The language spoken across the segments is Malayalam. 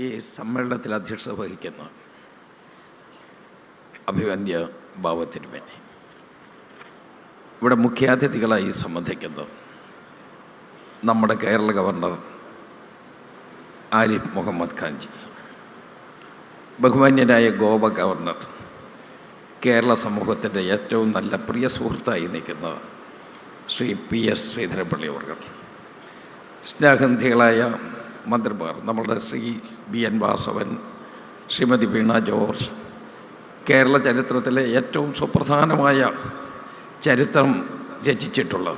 ഈ സമ്മേളനത്തിൽ അധ്യക്ഷത വഹിക്കുന്ന അഭിവന്ദ്യ ബാവത്തിരുമേനി, ഇവിടെ മുഖ്യാതിഥികളായി സംബന്ധിക്കുന്നത് നമ്മുടെ കേരള ഗവർണർ ആരിഫ് മുഹമ്മദ് ഖാൻജി, ബഹുമാന്യനായ ഗോവ ഗവർണർ, കേരള സമൂഹത്തിൻ്റെ ഏറ്റവും നല്ല പ്രിയ സുഹൃത്തായി നിൽക്കുന്ന ശ്രീ PS ശ്രീധരൻപിള്ള അവർ, സ്നേഹനിധികളായ മന്ത്രിമാർ, നമ്മളുടെ ശ്രീ BN വാസവൻ, ശ്രീമതി വീണ ജോർജ്, കേരള ചരിത്രത്തിലെ ഏറ്റവും സുപ്രധാനമായ ചരിത്രം രചിച്ചിട്ടുള്ള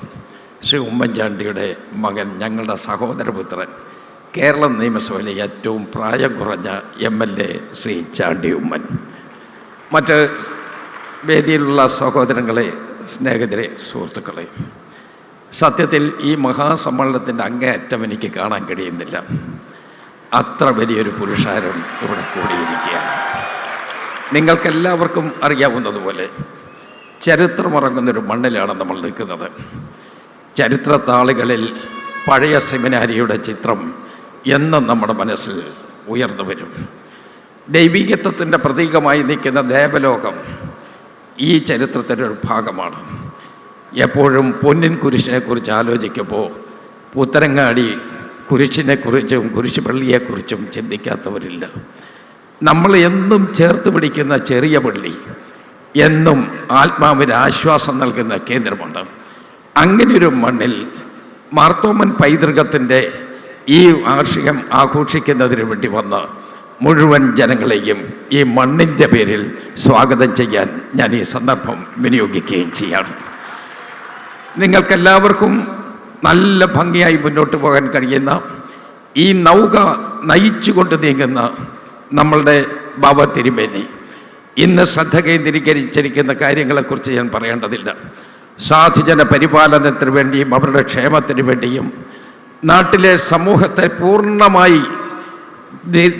ശ്രീ ഉമ്മൻചാണ്ടിയുടെ മകൻ, ഞങ്ങളുടെ സഹോദരപുത്രൻ, കേരള നിയമസഭയിലെ ഏറ്റവും പ്രായം കുറഞ്ഞ MLA ശ്രീ ചാണ്ടി ഉമ്മൻ, മറ്റ് വേദിയിലുള്ള സഹോദരങ്ങളെ, സ്നേഹിതരെ, സുഹൃത്തുക്കളെ, സത്യത്തിൽ ഈ മഹാസമ്മേളനത്തിൻ്റെ അങ്ങേയറ്റം എനിക്ക് കാണാൻ കഴിയുന്നില്ല. അത്ര വലിയൊരു പുരുഷാരം ഇവിടെ കൂടിയിരിക്കുകയാണ്. നിങ്ങൾക്കെല്ലാവർക്കും അറിയാവുന്നതുപോലെ ചരിത്രമുറങ്ങുന്നൊരു മണ്ണിലാണ് നമ്മൾ നിൽക്കുന്നത്. ചരിത്രത്താളുകളിൽ പഴയ സെമിനാരിയുടെ ചിത്രം എന്നും നമ്മുടെ മനസ്സിൽ ഉയർന്നു വരും. ദൈവികത്വത്തിൻ്റെ പ്രതീകമായി നിൽക്കുന്ന ദേവലോകം ഈ ചരിത്രത്തിൻ്റെ ഒരു ഭാഗമാണ്. എപ്പോഴും പൊന്നിൻ കുരിശിനെക്കുറിച്ച് ആലോചിക്കുമ്പോൾ പുത്തരങ്ങാടി കുരിശിനെക്കുറിച്ചും കുരിശ് പള്ളിയെക്കുറിച്ചും ചിന്തിക്കാത്തവരില്ല. നമ്മൾ എന്നും ചേർത്ത് പിടിക്കുന്ന ചെറിയ പള്ളി എന്നും ആത്മാവിന് ആശ്വാസം നൽകുന്ന കേന്ദ്രമുണ്ട്. അങ്ങനെയൊരു മണ്ണിൽ മാർത്തോമൻ പൈതൃകത്തിൻ്റെ ഈ വാർഷികം ആഘോഷിക്കുന്നതിന് വേണ്ടി വന്ന മുഴുവൻ ജനങ്ങളെയും ഈ മണ്ണിൻ്റെ പേരിൽ സ്വാഗതം ചെയ്യാൻ ഞാൻ ഈ സന്ദർഭം വിനിയോഗിക്കുകയും ചെയ്യാണ്. നിങ്ങൾക്കെല്ലാവർക്കും നല്ല ഭംഗിയായി മുന്നോട്ട് പോകാൻ കഴിയുന്ന ഈ നൗക നയിച്ചുകൊണ്ട് നീങ്ങുന്ന നമ്മളുടെ ബാബ തിരുമേനി ഇന്ന് ശ്രദ്ധ കേന്ദ്രീകരിച്ചിരിക്കുന്ന കാര്യങ്ങളെക്കുറിച്ച് ഞാൻ പറയേണ്ടതില്ല. സാധുജന പരിപാലനത്തിന് വേണ്ടിയും അവരുടെ ക്ഷേമത്തിന് വേണ്ടിയും നാട്ടിലെ സമൂഹത്തെ പൂർണ്ണമായി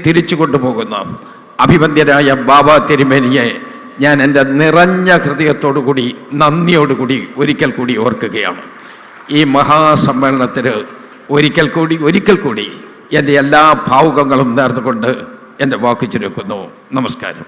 തിരിച്ചു കൊണ്ടുപോകുന്ന അഭിവന്ദ്യനായ ബാബ തിരുമേനിയെ ഞാൻ എൻ്റെ നിറഞ്ഞ ഹൃദയത്തോടുകൂടി നന്ദിയോടുകൂടി ഒരിക്കൽ കൂടി ഓർക്കുകയാണ്. ഈ മഹാസമ്മേളനത്തിന് ഒരിക്കൽ കൂടി എൻ്റെ എല്ലാ ഭാവുകങ്ങളും നേർന്നുകൊണ്ട് എൻ്റെ വാക്ക് ചുരുക്കുന്നു. നമസ്കാരം.